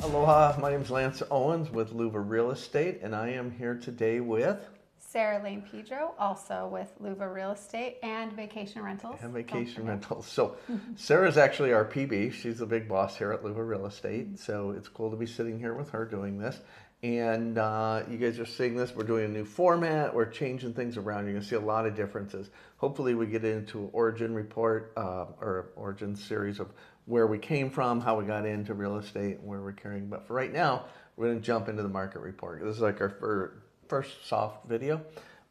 Aloha, my name is Lance Owens with LUVA Real Estate, and I am here today with Sara, Layne, Pedro, also with LUVA Real Estate and Vacation Rentals. So Sarah's actually our PB. She's the big boss here at LUVA Real Estate. So it's cool to be sitting here with her doing this. And you guys are seeing this. We're doing a new format. We're changing things around. You're going to see a lot of differences. Hopefully we get into an origin report or origin series of where we came from, how we got into real estate, and where we're carrying. But for right now, we're going to jump into the market report. This is like our first soft video.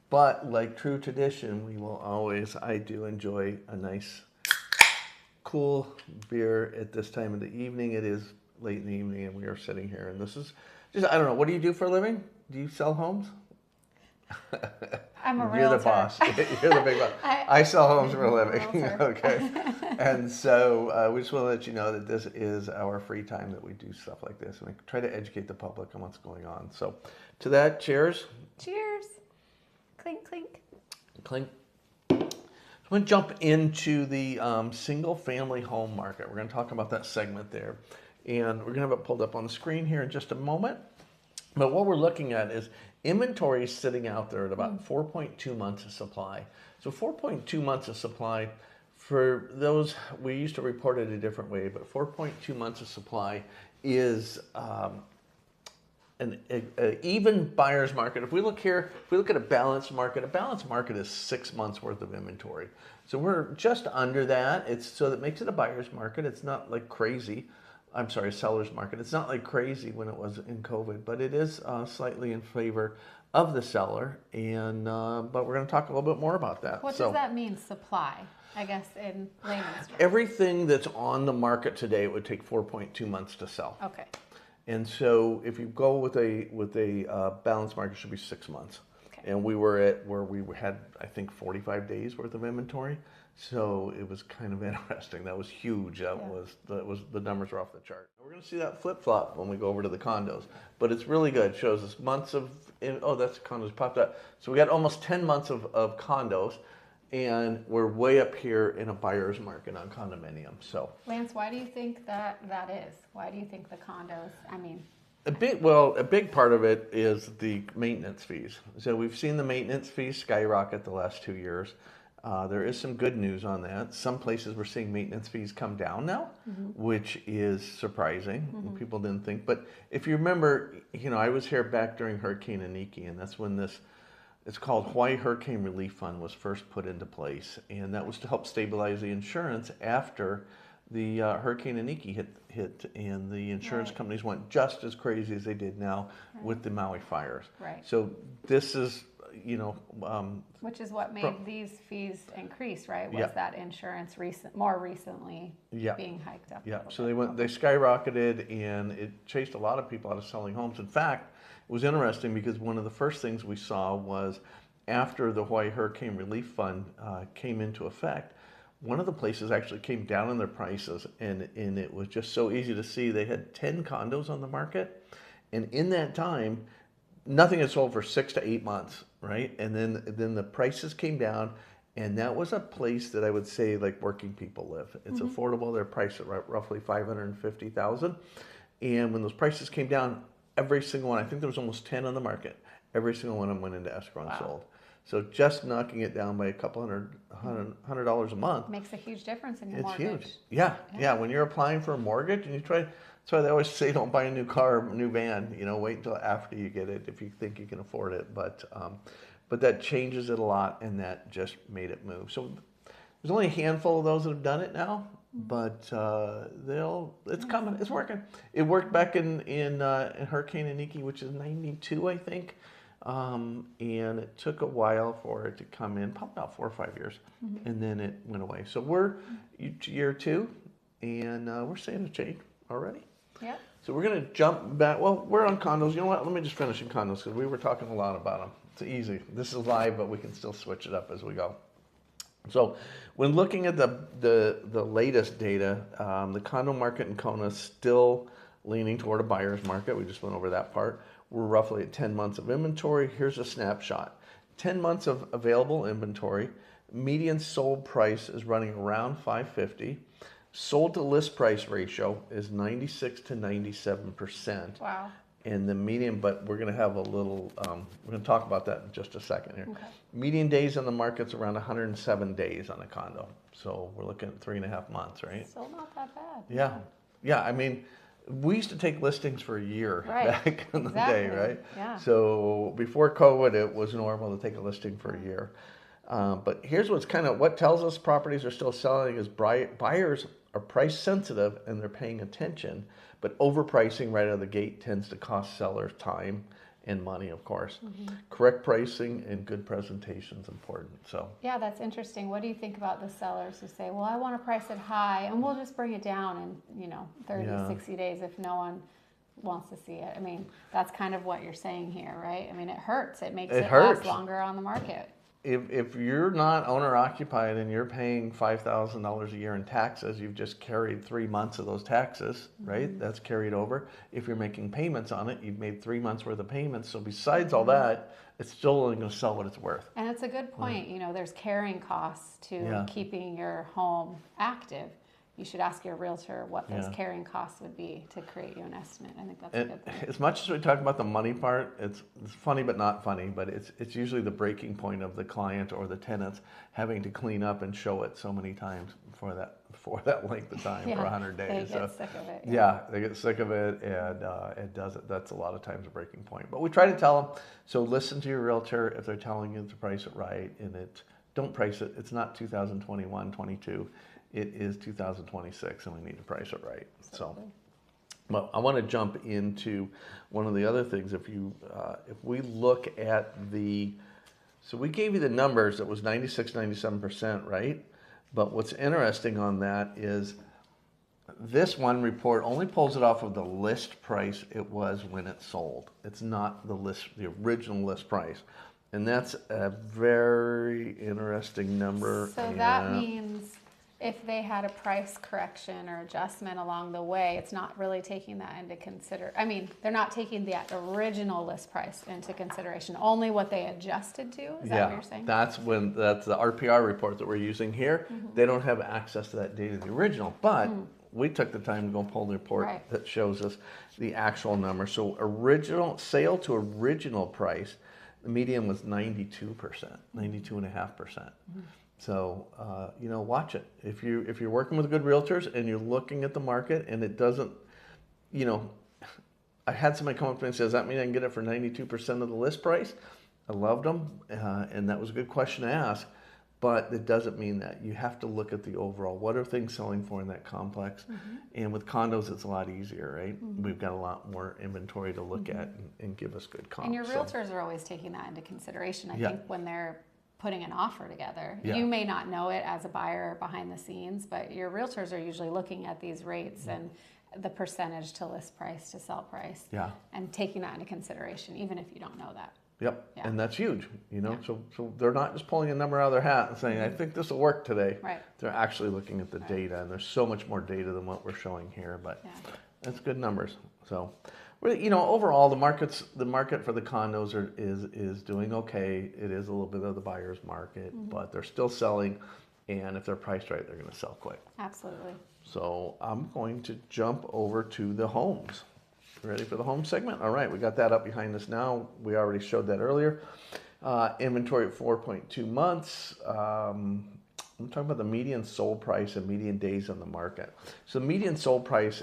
But like true tradition, we will always, I do enjoy a nice cool beer at this time of the evening. It is late in the evening and we are sitting here, and this is just, I don't know, what do you do for a living? Do you sell homes? I'm a realtor. You're the boss. You're the big boss. I sell homes for a living. Okay. And so we just want to let you know that this is our free time that we do stuff like this. And we try to educate the public on what's going on. So to that, cheers. Cheers. Clink, clink. Clink. So I'm going to jump into the single family home market. We're going to talk about that segment there. And we're going to have it pulled up on the screen here in just a moment. But what we're looking at is inventory is sitting out there at about 4.2 months of supply. So 4.2 months of supply, for those, we used to report it a different way, but 4.2 months of supply is an even buyer's market. If we look here, if we look at a balanced market is 6 months worth of inventory. So we're just under that. So that makes it a buyer's market. It's not like crazy. I'm sorry, a seller's market. It's not like crazy when it was in COVID, but it is slightly in favor of the seller. And but we're going to talk a little bit more about that. What does that mean, supply? I guess in layman's terms. Everything that's on the market today, it would take 4.2 months to sell. Okay. And so if you go with a balanced market, it should be 6 months. Okay. And we were at where we had, I think, 45 days worth of inventory. So it was kind of interesting. That was huge. That was the numbers were off the chart. We're going to see that flip flop when we go over to the condos, but it's really good. It shows us months of that's condos popped up. So we got almost 10 months of condos, and we're way up here in a buyer's market on condominiums. So Lance, why do you think that is? Why do you think the condos? I mean. A big part of it is the maintenance fees. So we've seen the maintenance fees skyrocket the last 2 years. There is some good news on that. Some places we're seeing maintenance fees come down now, which is surprising. People didn't think. But if you remember, I was here back during Hurricane Iniki, and that's when it's called Hawaii Hurricane Relief Fund was first put into place. And that was to help stabilize the insurance after the Hurricane Iniki hit, and the insurance companies went just as crazy as they did now with the Maui fires. Right. So this is, which is what made these fees increase, right? Was that insurance more recently being hiked up? Yeah. So they skyrocketed, and it chased a lot of people out of selling homes. In fact, it was interesting because one of the first things we saw was after the Hawaii Hurricane Relief Fund came into effect, one of the places actually came down in their prices, and it was just so easy to see. They had 10 condos on the market, and in that time, nothing had sold for 6 to 8 months, right? And then the prices came down, and that was a place that I would say like working people live. It's affordable. They're priced at roughly $550,000, and when those prices came down, every single one, I think there was almost 10 on the market, every single one of them went into escrow and sold. So just knocking it down by a couple $100 a month makes a huge difference in your mortgage. It's huge. Yeah. When you're applying for a mortgage, and that's why they always say don't buy a new car, a new van. Wait until after you get it if you think you can afford it. But that changes it a lot, and that just made it move. So there's only a handful of those that have done it now, but it's coming. It's working. It worked back in Hurricane Iniki, which is 92, I think. And it took a while for it to come in, probably about 4 or 5 years, and then it went away. So we're year 2, and we're seeing a change already. Yeah. So we're going to jump back. Well, we're on condos. You know what? Let me just finish in condos because we were talking a lot about them. It's easy. This is live, but we can still switch it up as we go. So when looking at the latest data, the condo market in Kona is still leaning toward a buyer's market. We just went over that part. We're roughly at 10 months of inventory. Here's a snapshot. 10 months of available inventory. Median sold price is running around $550. Sold to list price ratio is 96 to 97%. Wow. And the median, but we're going to have a little, we're going to talk about that in just a second here. Okay. Median days on the market's around 107 days on a condo. So we're looking at 3.5 months, right? Still not that bad. Yeah. Yeah, I mean, we used to take listings for a year back in the day, right? Yeah. So before COVID, it was normal to take a listing for a year. But here's what tells us properties are still selling is buyers are price sensitive and they're paying attention, but overpricing right out of the gate tends to cost sellers time and money, of course. Correct pricing and good presentation is important. So yeah, that's interesting. What do you think about the sellers who say, well, I want to price it high and we'll just bring it down in 30, 60 days if no one wants to see it? I mean, that's kind of what you're saying here, right? I mean, it hurts. It makes it last longer on the market. If you're not owner occupied and you're paying $5,000 a year in taxes, you've just carried 3 months of those taxes, right? That's carried over. If you're making payments on it, you've made 3 months worth of payments. So besides all that, it's still only going to sell what it's worth. And it's a good point. There's carrying costs to keeping your home active. You should ask your realtor what those carrying costs would be to create you an estimate. I think that's a good thing. As much as we talk about the money part, it's funny but not funny, but it's usually the breaking point of the client or the tenants having to clean up and show it so many times for that length of time, for 100 days. They get sick of it. Yeah, they get sick of it, and that's a lot of times a breaking point. But we try to tell them, so listen to your realtor if they're telling you to price it right, and don't price it. It's not 2021, 22. It is 2026, and we need to price it right. Absolutely. So, well, I want to jump into one of the other things. If we look at so we gave you the numbers. It was 96, 97%, right? But what's interesting on that is this one report only pulls it off of the list price it was when it sold. It's not the original list price. And that's a very interesting number. So that means if they had a price correction or adjustment along the way, it's not really taking that into consideration. I mean, they're not taking the original list price into consideration, only what they adjusted to? Is that what you're saying? That's the RPR report that we're using here. They don't have access to that data, the original, but we took the time to go pull the report that shows us the actual number. So sale to original price, the median was 92%, 92.5%. So, watch it. If you're working with good realtors and you're looking at the market and it doesn't, I had somebody come up to me and say, does that mean I can get it for 92% of the list price? I loved them, and that was a good question to ask, but it doesn't mean that. You have to look at the overall. What are things selling for in that complex? And with condos, it's a lot easier, right? We've got a lot more inventory to look at and give us good comps. And your realtors are always taking that into consideration, I think, when they're putting an offer together. You may not know it as a buyer behind the scenes, but your realtors are usually looking at these rates and the percentage to list price to sell price and taking that into consideration, even if you don't know that. Yep, and that's huge, so they're not just pulling a number out of their hat and saying, I think this will work today. Right. They're actually looking at the data, and there's so much more data than what we're showing here, but that's good numbers. So, overall, the market for the condos is doing okay. It is a little bit of the buyer's market, but they're still selling, and if they're priced right, they're going to sell quick. Absolutely. So I'm going to jump over to the homes. Ready for the home segment? All right, we got that up behind us now. We already showed that earlier. Inventory at 4.2 months. I'm talking about the median sold price and median days on the market. So the median sold price,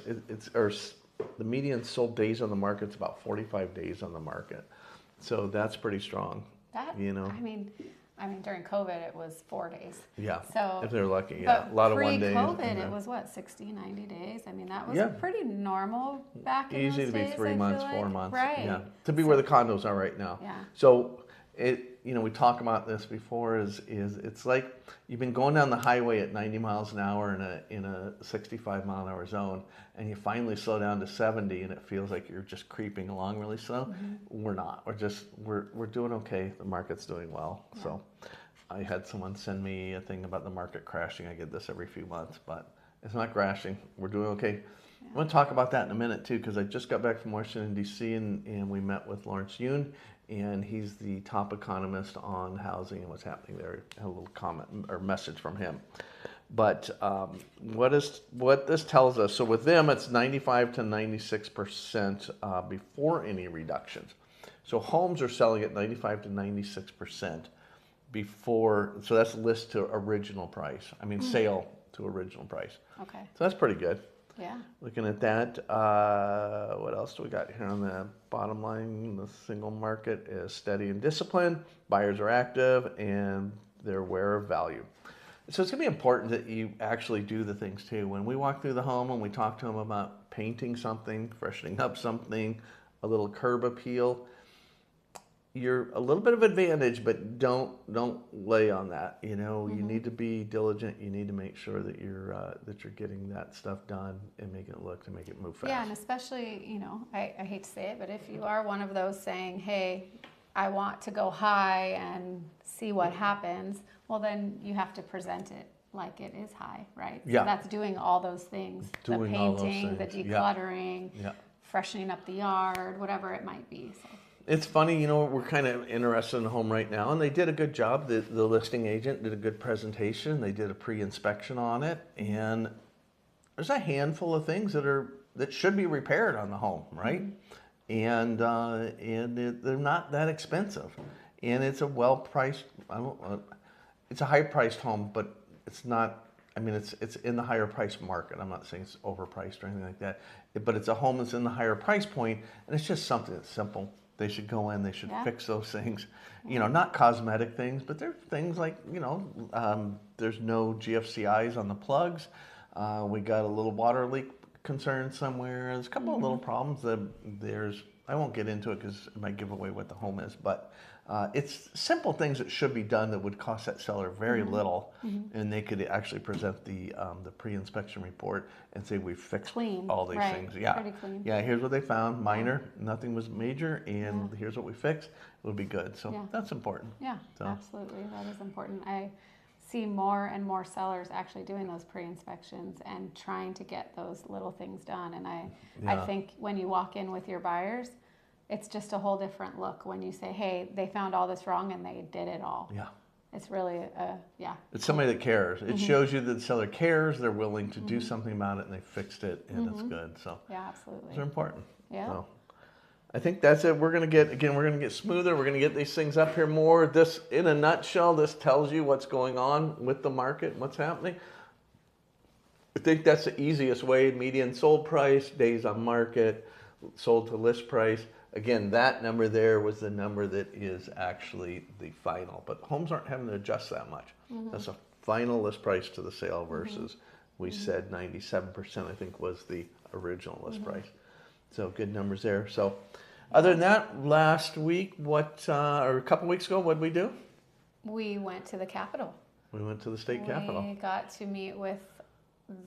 the median sold days on the market is about 45 days on the market. So that's pretty strong. I mean, during COVID, it was 4 days. Yeah, so, if they're lucky, a lot of 1 days. Pre-COVID, it was 60, 90 days? I mean, that was pretty normal back in Easy those to be days, 3 months, 4 months. Right. Yeah, to be where the condos are right now. Yeah. So we talked about this before. Is it's like you've been going down the highway at 90 miles an hour in a 65 mile an hour zone, and you finally slow down to 70, and it feels like you're just creeping along really slow. We're not. We're doing okay. The market's doing well. Yeah. So I had someone send me a thing about the market crashing. I get this every few months, but it's not crashing. We're doing okay. I want to talk about that in a minute too, because I just got back from Washington D.C. and we met with Lawrence Yoon, and he's the top economist on housing and what's happening there. I had a little comment or message from him. But what this tells us, so with them, it's 95 to 96% before any reductions. So homes are selling at 95 to 96% before, so that's list to original price. I mean, sale to original price. Okay. So that's pretty good. Yeah. Looking at that, what else do we got here on the bottom line? The single market is steady and disciplined. Buyers are active and they're aware of value. So it's going to be important that you actually do the things too. When we walk through the home and we talk to them about painting something, freshening up something, a little curb appeal, you're a little bit of advantage, but don't lay on that. You know, you need to be diligent. You need to make sure that you're getting that stuff done and making it look to make it move fast. Yeah, and especially, you know, I hate to say it, but if you are one of those saying, hey, I want to go high and see what happens, well, then you have to present it like it is high, right? Yeah. So that's doing all those things. Doing the all those painting, the things. decluttering, Yeah. freshening up the yard, whatever it might be. So. It's funny, you know, we're kind of interested in the home right now, and they did a good job. The listing agent did a good presentation. They did a pre-inspection on it, and there's a handful of things that should be repaired on the home, right? And they're not that expensive, and it's a well-priced. It's a high-priced home, but it's not. I mean, it's in the higher price market. I'm not saying it's overpriced or anything like that, but it's a home that's in the higher price point, and it's just something that's simple. They should go in, they should fix those things, you know, not cosmetic things, but there's things like, you know, there's no GFCIs on the plugs. We got a little water leak concern somewhere. There's a couple of little problems that I won't get into it because it might give away what the home is, but it's simple things that should be done that would cost that seller very little, and they could actually present the pre-inspection report and say we fixed all these things. Yeah, pretty clean. Yeah, here's what they found, minor, nothing was major, and here's what we fixed. It would be good. So that's important. Yeah, so. Absolutely, that is important. I see more and more sellers actually doing those pre-inspections and trying to get those little things done. And I think when you walk in with your buyers, it's just a whole different look when you say, hey, they found all this wrong and they did it all. Yeah. It's really, It's somebody that cares. It shows you that the seller cares, they're willing to do something about it, and they fixed it, and it's good. So yeah, absolutely. those are important. Yeah. So I think that's it. We're gonna get smoother. We're gonna get these things up here more. This, in a nutshell, this tells you what's going on with the market and what's happening. I think that's the easiest way. Median sold price, days on market, sold to list price. Again, that number there was the number that is actually the final, but homes aren't having to adjust that much. That's a final list price to the sale versus we said 97%, I think, was the original list price. So good numbers there. So other than that, last week, or a couple weeks ago, what did we do? We went to the Capitol. We went to the state capitol. We got to meet with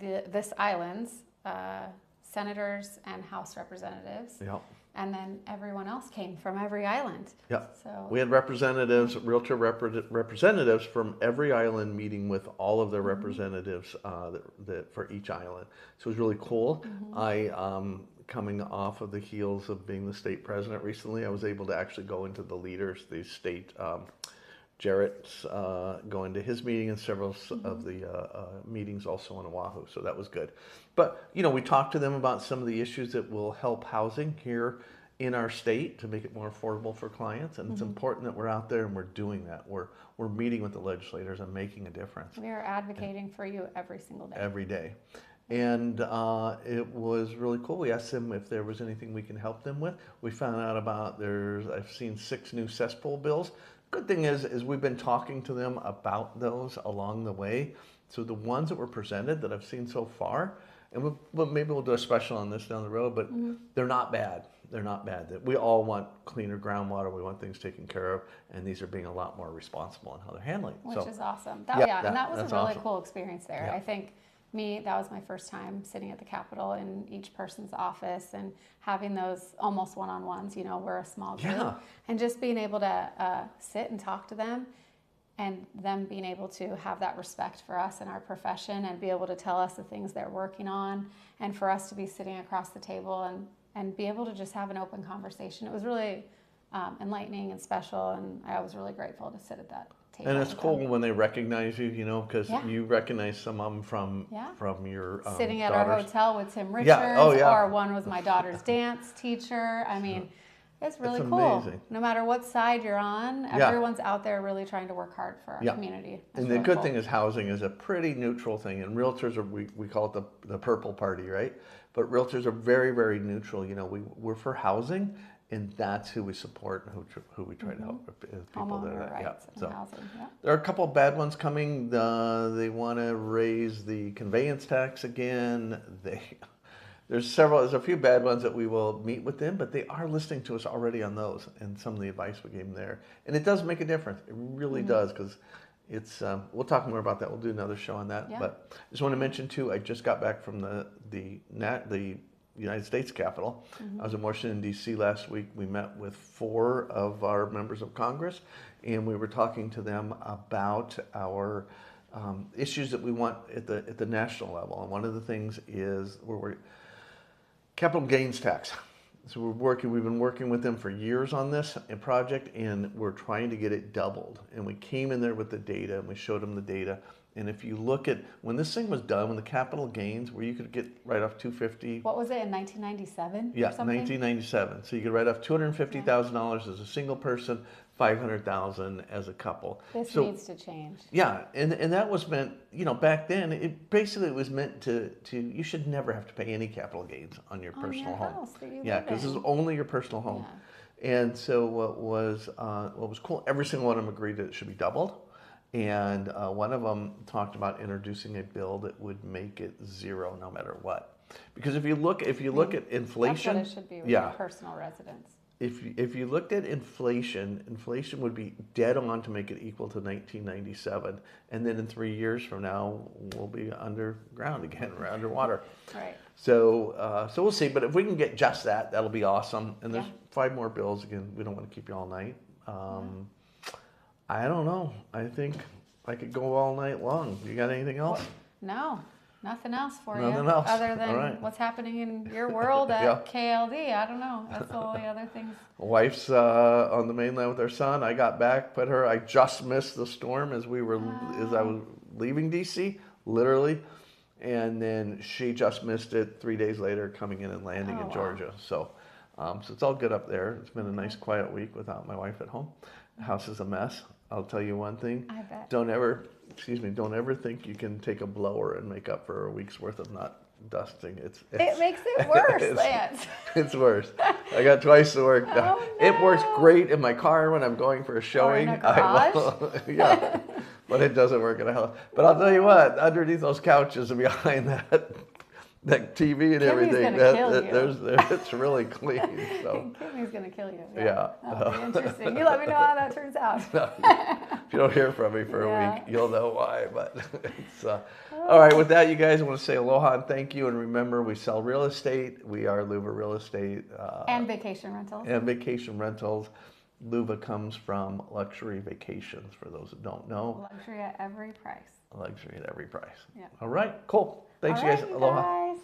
this island's senators and House representatives. Yep. And then everyone else came from every island. Yep. So We had representatives, realtor representatives from every island meeting with all of their representatives for each island. So it was really cool. Coming off of the heels of being the state president recently, I was able to actually go into the leaders, the state, Jarrett's going to his meeting and several of the meetings also on Oahu. So that was good. But, you know, we talked to them about some of the issues that will help housing here in our state to make it more affordable for clients. And it's important that we're out there and we're doing that. We're meeting with the legislators and making a difference. we are advocating for you every single day. Every day. And it was really cool. We asked them if there was anything we can help them with. We found out about I've seen 6 new cesspool bills. Good thing is we've been talking to them about those along the way. So the ones that were presented that I've seen so far, and maybe we'll do a special on this down the road, but they're not bad. They're not bad. We all want cleaner groundwater. We want things taken care of, and these are being a lot more responsible in how they're handling it. Which is awesome. And that was a really awesome. cool experience there. Yeah. I think that was my first time sitting at the Capitol in each person's office and having those almost one-on-ones. You know, we're a small group, and just being able to sit and talk to them, and them being able to have that respect for us and our profession, and be able to tell us the things they're working on, and for us to be sitting across the table and be able to just have an open conversation. It was really enlightening and special, and I was really grateful to sit at that table. And it's with cool them. when they recognize you, you know, because Yeah. you recognize some of them from your Sitting at daughters. our hotel with Tim Richards, Yeah. Oh, yeah. or one was my daughter's dance teacher. I mean, it's really cool. amazing. No matter what side you're on, Yeah. everyone's out there really trying to work hard for our community. It's And really the good cool. thing is housing is a pretty neutral thing, and realtors are, we call it the purple party, right? But realtors are very, very neutral. You know, we're for housing, and that's who we support and who we try to help is people that are Homeowner that. rights and housing. Yeah. There are a couple of bad ones coming. They want to raise the conveyance tax again. There's a few bad ones that we will meet with them, but they are listening to us already on those and some of the advice we gave them there. And it does make a difference. It really does, because it's, we'll talk more about that. We'll do another show on that. Yeah. But I just want to mention too, I just got back from the United States Capitol. I was in Washington, D.C. last week. We met with 4 of our members of Congress, and we were talking to them about our issues that we want at the national level. And one of the things is capital gains tax. So we've been working with them for years on this project, and we're trying to get it doubled. And we came in there with the data, and we showed them the data. And if you look at when this thing was done, when the capital gains, where you could get right off $250. What was it in 1997? Yeah, or something? 1997. So you could write off $250,000 as a single person, $500,000 as a couple. This needs to change. Yeah, and that was meant, you know, back then, it basically was meant to you should never have to pay any capital gains on your personal home. House that you Yeah, live because this in. is only your personal home. Yeah. And so what was cool, every single one of them agreed that it should be doubled. And one of them talked about introducing a bill that would make it zero no matter what. Because if you look at inflation, That's what it should be with your personal residence. If you looked at inflation would be dead on to make it equal to 1997, and then in 3 years from now we'll be underground again, we're underwater. Right. So we'll see. But if we can get just that, that'll be awesome. And there's 5 more bills. Again, we don't want to keep you all night. I don't know. I think I could go all night long. You got anything else? No, nothing else for you. Nothing else. Other than All right. what's happening in your world at KLD. I don't know. That's the only other things. Wife's on the mainland with her son. I got back, I just missed the storm as I was leaving DC, literally. And then she just missed it 3 days later, coming in and landing in Georgia. So it's all good up there. It's been a nice quiet week without my wife at home. The house is a mess. I'll tell you one thing. I bet. Don't ever think you can take a blower and make up for a week's worth of not dusting. It makes it worse, Lance. It's worse. I got twice the work done. Oh, no. It works great in my car when I'm going for a showing. Or in a garage? Yeah, but it doesn't work in a house. But I'll tell you what, underneath those couches and behind that TV and Kimmy's everything, gonna kill you. it's really clean. So. Kimmy's going to kill you. Yeah. That'll be interesting. You let me know how that turns out. If you don't hear from me for a week, you'll know why. But it's all right. With that, you guys, I want to say aloha and thank you. And remember, we sell real estate. We are LUVA Real Estate. And vacation rentals. And vacation rentals. LUVA comes from luxury vacations, for those that don't know. Luxury at every price. Luxury at every price. Yeah. All right. Cool. Thanks, All you right, guys. you Aloha. guys.